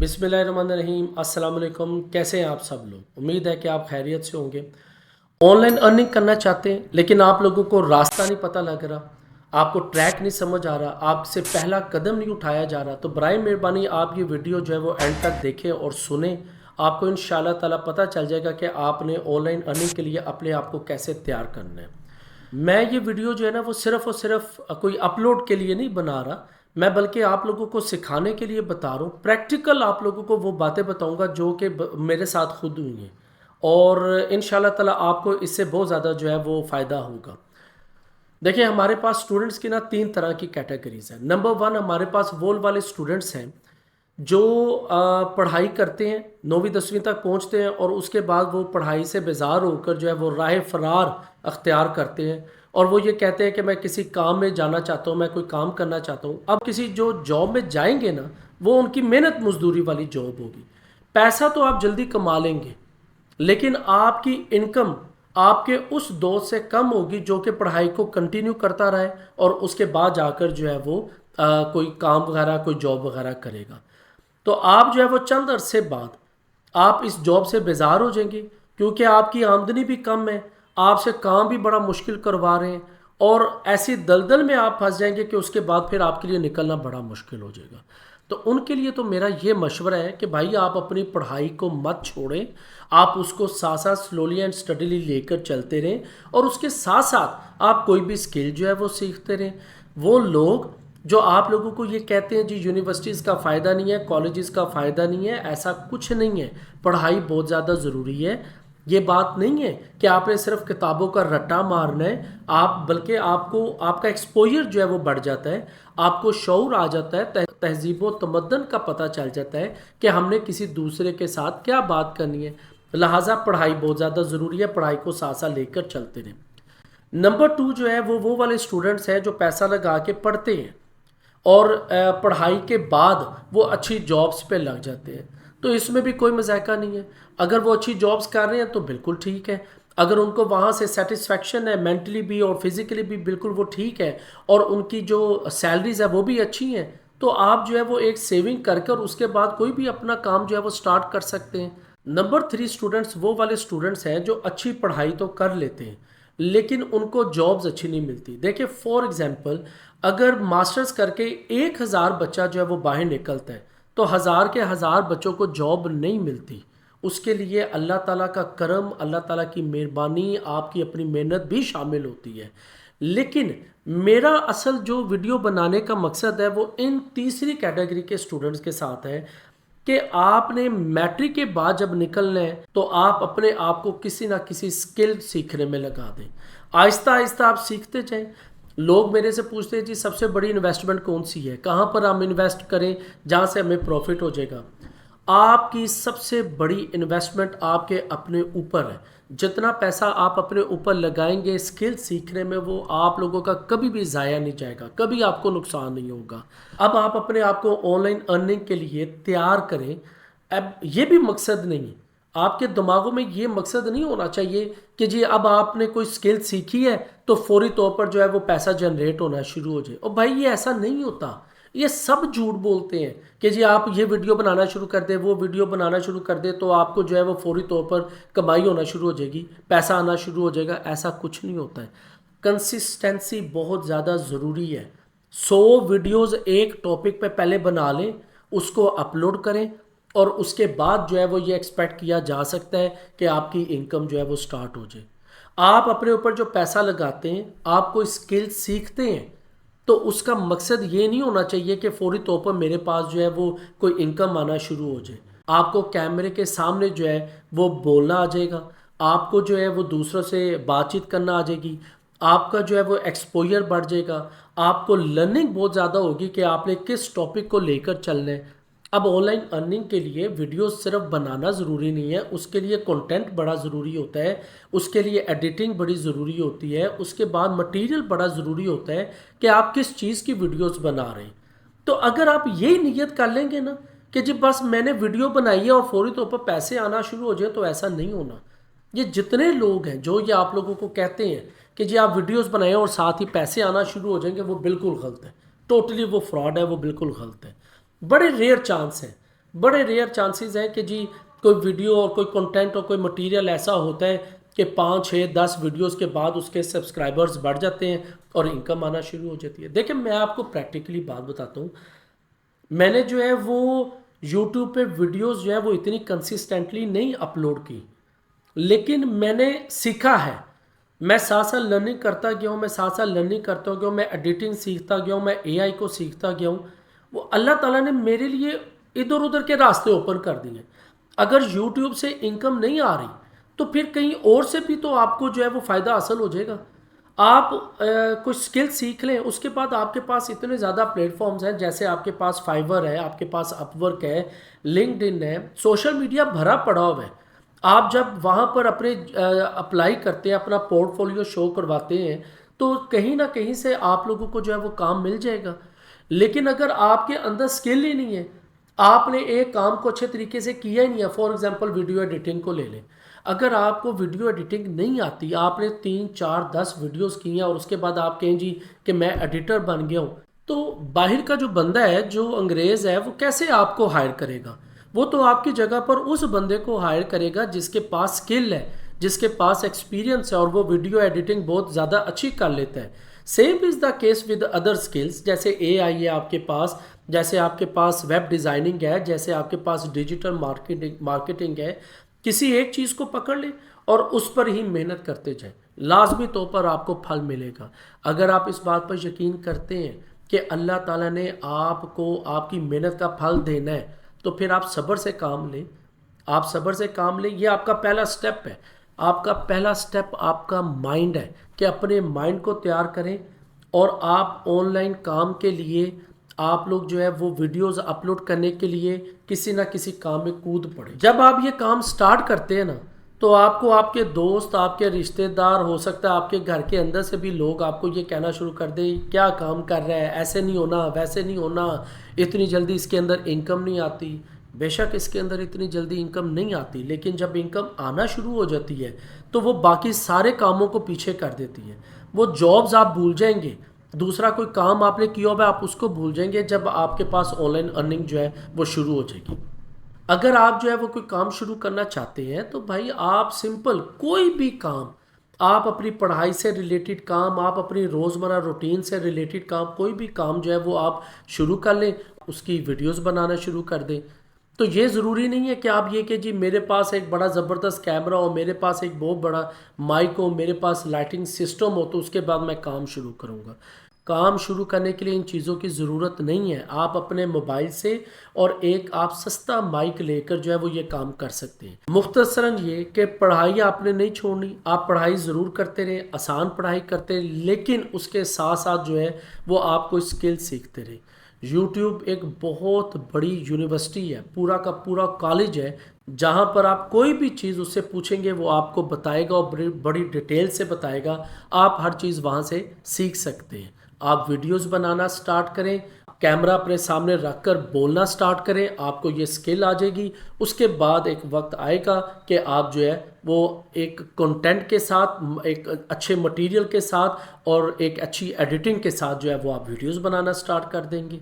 बिस्मिल्लाहिर्रहमानिर्रहीम। अस्सलाम वालेकुम। कैसे हैं आप सब लोग? उम्मीद है कि आप खैरियत से होंगे। ऑनलाइन अर्निंग करना चाहते हैं लेकिन आप लोगों को रास्ता नहीं पता लग रहा, आपको ट्रैक नहीं समझ आ रहा, आपसे पहला कदम नहीं उठाया जा रहा, तो बराए मेहरबानी आप ये वीडियो जो है वो एंड तक देखें और सुने। आपको इंशाल्लाह ताला पता चल जाएगा कि आपने ऑनलाइन अर्निंग के लिए अपने आप को कैसे तैयार करना है। मैं ये वीडियो जो है ना वो सिर्फ़ और सिर्फ कोई अपलोड के लिए नहीं बना रहा, मैं बल्कि आप लोगों को सिखाने के लिए बता रहा हूँ। प्रैक्टिकल आप लोगों को वो बातें बताऊँगा जो कि मेरे साथ खुद हुई हैं, और इंशाल्लाह ताला आपको इससे बहुत ज़्यादा जो है वो फ़ायदा होगा। देखिए, हमारे पास स्टूडेंट्स की ना 3 तरह की कैटेगरीज़ हैं। नंबर 1, हमारे पास वो वाले स्टूडेंट्स हैं जो पढ़ाई करते हैं, 9वीं 10वीं तक पहुंचते हैं और उसके बाद वो पढ़ाई से बेजार होकर जो है वो राह फरार अख्तियार करते हैं, और वो ये कहते हैं कि मैं किसी काम में जाना चाहता हूँ, मैं कोई काम करना चाहता हूँ। अब किसी जो जॉब में जाएंगे ना, वो उनकी मेहनत मजदूरी वाली जॉब होगी। पैसा तो आप जल्दी कमा लेंगे, लेकिन आपकी इनकम आपके उस दोस्त से कम होगी जो कि पढ़ाई को कंटिन्यू करता रहे और उसके बाद जाकर जो है वो कोई काम वगैरह, कोई जॉब वगैरह करेगा। तो आप जो है वो चंद अरसे बाद आप इस जॉब से बेजार हो जाएंगे, क्योंकि आपकी आमदनी भी कम है, आपसे काम भी बड़ा मुश्किल करवा रहे हैं, और ऐसी दलदल में आप फंस जाएंगे कि उसके बाद फिर आपके लिए निकलना बड़ा मुश्किल हो जाएगा। तो उनके लिए तो मेरा ये मशवरा है कि भाई आप अपनी पढ़ाई को मत छोड़ें, आप उसको साथ साथ स्लोली एंड स्टडीली लेकर चलते रहें, और उसके साथ साथ आप कोई भी स्किल जो है वो सीखते रहें। वो लोग जो आप लोगों को ये कहते हैं जी यूनिवर्सिटीज़ का फ़ायदा नहीं है, कॉलेजेस का फ़ायदा नहीं है, ऐसा कुछ नहीं है। पढ़ाई बहुत ज़्यादा ज़रूरी है। ये बात नहीं है कि आपने सिर्फ किताबों का रट्टा मारना है, आप बल्कि आपको आपका एक्सपोजर जो है वो बढ़ जाता है, आपको शऊर आ जाता है, तहजीब व तमद्दन का पता चल जाता है कि हमने किसी दूसरे के साथ क्या बात करनी है। लिहाजा पढ़ाई बहुत ज़्यादा ज़रूरी है, पढ़ाई को साथ साथ लेकर चलते रहें। नंबर 2 जो है वो वाले स्टूडेंट्स हैं जो पैसा लगा के पढ़ते हैं और पढ़ाई के बाद वो अच्छी जॉब्स पे लग जाते हैं। तो इसमें भी कोई मजाका नहीं है। अगर वो अच्छी जॉब्स कर रहे हैं तो बिल्कुल ठीक है, अगर उनको वहाँ से सेटिस्फेक्शन है मेंटली भी और फिज़िकली भी, बिल्कुल वो ठीक है, और उनकी जो सैलरीज है वो भी अच्छी हैं, तो आप जो है वो एक सेविंग कर कर उसके बाद कोई भी अपना काम जो है वो स्टार्ट कर सकते हैं। नंबर 3 स्टूडेंट्स वो वाले स्टूडेंट्स हैं जो अच्छी पढ़ाई तो कर लेते हैं लेकिन उनको जॉब्स अच्छी नहीं मिलती। देखिए, फॉर एग्जांपल, अगर मास्टर्स करके 1000 बच्चा जो है वो बाहर निकलता है तो हज़ार के हज़ार बच्चों को जॉब नहीं मिलती। उसके लिए अल्लाह ताला का करम, अल्लाह ताला की मेहरबानी, आपकी अपनी मेहनत भी शामिल होती है। लेकिन मेरा असल जो वीडियो बनाने का मकसद है वो इन तीसरी कैटेगरी के स्टूडेंट्स के साथ है कि आपने मैट्रिक के बाद जब निकलना है तो आप अपने आप को किसी ना किसी स्किल सीखने में लगा दें। आहिस्ता आहिस्ता आप सीखते जाएं। लोग मेरे से पूछते हैं जी सबसे बड़ी इन्वेस्टमेंट कौन सी है, कहाँ पर हम इन्वेस्ट करें जहाँ से हमें प्रॉफिट हो जाएगा। आपकी सबसे बड़ी इन्वेस्टमेंट आपके अपने ऊपर है। जितना पैसा आप अपने ऊपर लगाएंगे स्किल सीखने में, वो आप लोगों का कभी भी ज़ाया नहीं जाएगा, कभी आपको नुकसान नहीं होगा। अब आप अपने आप को ऑनलाइन अर्निंग के लिए तैयार करें। अब ये भी मकसद नहीं है, आपके दिमागों में ये मकसद नहीं होना चाहिए कि जी अब आपने कोई स्किल सीखी है तो फौरी तौर पर जो है वो पैसा जनरेट होना शुरू हो जाए। और भाई ये ऐसा नहीं होता, ये सब झूठ बोलते हैं कि जी आप ये वीडियो बनाना शुरू कर दे, वो वीडियो बनाना शुरू कर दे तो आपको जो है वो फौरी तौर पर कमाई होना शुरू हो जाएगी, पैसा आना शुरू हो जाएगा। ऐसा कुछ नहीं होता है। कंसिस्टेंसी बहुत ज़्यादा ज़रूरी है। 100 वीडियोज़ एक टॉपिक पे पहले बना लें, उसको अपलोड करें, और उसके बाद जो है वो ये एक्सपेक्ट किया जा सकता है कि आपकी इनकम जो है वो स्टार्ट हो जाए। आप अपने ऊपर जो पैसा लगाते हैं, आप कोई स्किल सीखते हैं, तो उसका मकसद ये नहीं होना चाहिए कि फौरी तौर पर मेरे पास जो है वो कोई इनकम आना शुरू हो जाए। आपको कैमरे के सामने जो है वो बोलना आ जाएगा, आपको जो है वो दूसरों से बातचीत करना आ जाएगी, आपका जो है वो एक्सपोजर बढ़ जाएगा, आपको लर्निंग बहुत ज़्यादा होगी कि आपने किस टॉपिक को लेकर चलना है। अब ऑनलाइन अर्निंग के लिए वीडियो सिर्फ बनाना ज़रूरी नहीं है, उसके लिए कंटेंट बड़ा ज़रूरी होता है, उसके लिए एडिटिंग बड़ी ज़रूरी होती है, उसके बाद मटेरियल बड़ा ज़रूरी होता है कि आप किस चीज़ की वीडियोस बना रहे हैं। तो अगर आप यही नियत कर लेंगे ना कि जी बस मैंने वीडियो बनाई है और फौरी तौर पर पैसे आना शुरू हो जाए, तो ऐसा नहीं होना। ये जितने लोग हैं जो ये आप लोगों को कहते हैं कि जी आप वीडियोस बनाएं और साथ ही पैसे आना शुरू हो जाएंगे, वो बिल्कुल गलत है। टोटली वो फ्रॉड है, वो बिल्कुल गलत है। बड़े रेयर चांस हैं। बड़े रेयर चांसेस हैं कि जी कोई वीडियो और कोई कंटेंट और कोई मटेरियल ऐसा होता है कि 5 6 10 वीडियोस के बाद उसके सब्सक्राइबर्स बढ़ जाते हैं और इनकम आना शुरू हो जाती है। देखिए मैं आपको प्रैक्टिकली बात बताता हूँ, मैंने जो है वो यूट्यूब पे वीडियोस जो है वो इतनी कंसिस्टेंटली नहीं अपलोड की, लेकिन मैंने सीखा है। मैं साथ साथ लर्निंग करता गया हूँ, मैं साथ साथ लर्निंग करता गया हूँ, मैं एडिटिंग सीखता गया हूँ, मैं एआई को सीखता गया हूँ। वो अल्लाह ताला ने मेरे लिए इधर उधर के रास्ते ओपन कर दिए। अगर यूट्यूब से इनकम नहीं आ रही तो फिर कहीं और से भी तो आपको जो है वो फ़ायदा हासिल हो जाएगा। आप कुछ स्किल सीख लें, उसके बाद आपके पास इतने ज़्यादा प्लेटफॉर्म्स हैं, जैसे आपके पास फाइवर है, आपके पास अपवर्क है, लिंक्डइन है, सोशल मीडिया भरा पड़ा हुआ है। आप जब वहाँ पर अपने अप्लाई करते हैं, अपना पोर्टफोलियो शो करवाते हैं, तो कहीं ना कहीं से आप लोगों को जो है वो काम मिल जाएगा। लेकिन अगर आपके अंदर स्किल ही नहीं है, आपने एक काम को अच्छे तरीके से किया ही नहीं है, फॉर एग्जांपल वीडियो एडिटिंग को ले लें। अगर आपको वीडियो एडिटिंग नहीं आती, आपने 3 4 10 वीडियोस की हैं और उसके बाद आप कहें जी कि मैं एडिटर बन गया हूँ, तो बाहर का जो बंदा है, जो अंग्रेज़ है, वो कैसे आपको हायर करेगा? वो तो आपकी जगह पर उस बंदे को हायर करेगा जिसके पास स्किल है, जिसके पास एक्सपीरियंस है और वो वीडियो एडिटिंग बहुत ज़्यादा अच्छी कर लेता है। Same is the case with other skills, जैसे एआई है आपके पास, जैसे आपके पास वेब डिज़ाइनिंग है, जैसे आपके पास डिजिटल मार्केटिंग है। किसी एक चीज़ को पकड़ ले और उस पर ही मेहनत करते जाए, लाजमी तौर पर आपको फल मिलेगा। अगर आप इस बात पर यकीन करते हैं कि अल्लाह ताला ने आपको आपकी मेहनत का फल देना है, तो फिर आप सब्र से काम लें। आप सब्र से काम लें, ये आपका पहला स्टेप है। आपका पहला स्टेप आपका माइंड है कि अपने माइंड को तैयार करें और आप ऑनलाइन काम के लिए, आप लोग जो है वो वीडियोस अपलोड करने के लिए किसी ना किसी काम में कूद पड़े। जब आप ये काम स्टार्ट करते हैं ना, तो आपको आपके दोस्त, आपके रिश्तेदार, हो सकता है आपके घर के अंदर से भी लोग आपको ये कहना शुरू कर दें, क्या काम कर रहा है, ऐसे नहीं होना, वैसे नहीं होना, इतनी जल्दी इसके अंदर इनकम नहीं आती। बेशक इसके अंदर इतनी जल्दी इनकम नहीं आती, लेकिन जब इनकम आना शुरू हो जाती है तो वो बाकी सारे कामों को पीछे कर देती है। वो जॉब्स आप भूल जाएंगे, दूसरा कोई काम आपने किया हुआ है आप उसको भूल जाएंगे जब आपके पास ऑनलाइन अर्निंग जो है वो शुरू हो जाएगी। अगर आप जो है वो कोई काम शुरू करना चाहते हैं तो भाई आप सिंपल कोई भी काम, आप अपनी पढ़ाई से रिलेटेड काम, आप अपनी रोज़मर्रा रूटीन से रिलेटेड काम, कोई भी काम जो है वो आप शुरू कर लें, उसकी वीडियोस बनाना शुरू कर दें। तो ये ज़रूरी नहीं है कि आप ये कि जी मेरे पास एक बड़ा ज़बरदस्त कैमरा हो, मेरे पास एक बहुत बड़ा माइक हो, मेरे पास लाइटिंग सिस्टम हो, तो उसके बाद मैं काम शुरू करूँगा। काम शुरू करने के लिए इन चीज़ों की ज़रूरत नहीं है। आप अपने मोबाइल से और एक आप सस्ता माइक लेकर जो है वो ये काम कर सकते हैं। मुख्तसरन ये कि पढ़ाई आपने नहीं छोड़नी, आप पढ़ाई ज़रूर करते रहें, आसान पढ़ाई करते रहें, लेकिन उसके साथ साथ जो है वो आप कोई स्किल सीखते रहें। यूट्यूब एक बहुत बड़ी यूनिवर्सिटी है, पूरा का पूरा कॉलेज है, जहाँ पर आप कोई भी चीज़ उससे पूछेंगे वो आपको बताएगा और बड़ी बड़ी डिटेल से बताएगा। आप हर चीज़ वहाँ से सीख सकते हैं। आप वीडियोस बनाना स्टार्ट करें, कैमरा अपने सामने रखकर बोलना स्टार्ट करें, आपको ये स्किल आ जाएगी। उसके बाद एक वक्त आएगा कि आप जो है वो एक कंटेंट के साथ, एक अच्छे मटेरियल के साथ और एक अच्छी एडिटिंग के साथ जो है वो आप वीडियोस बनाना स्टार्ट कर देंगे।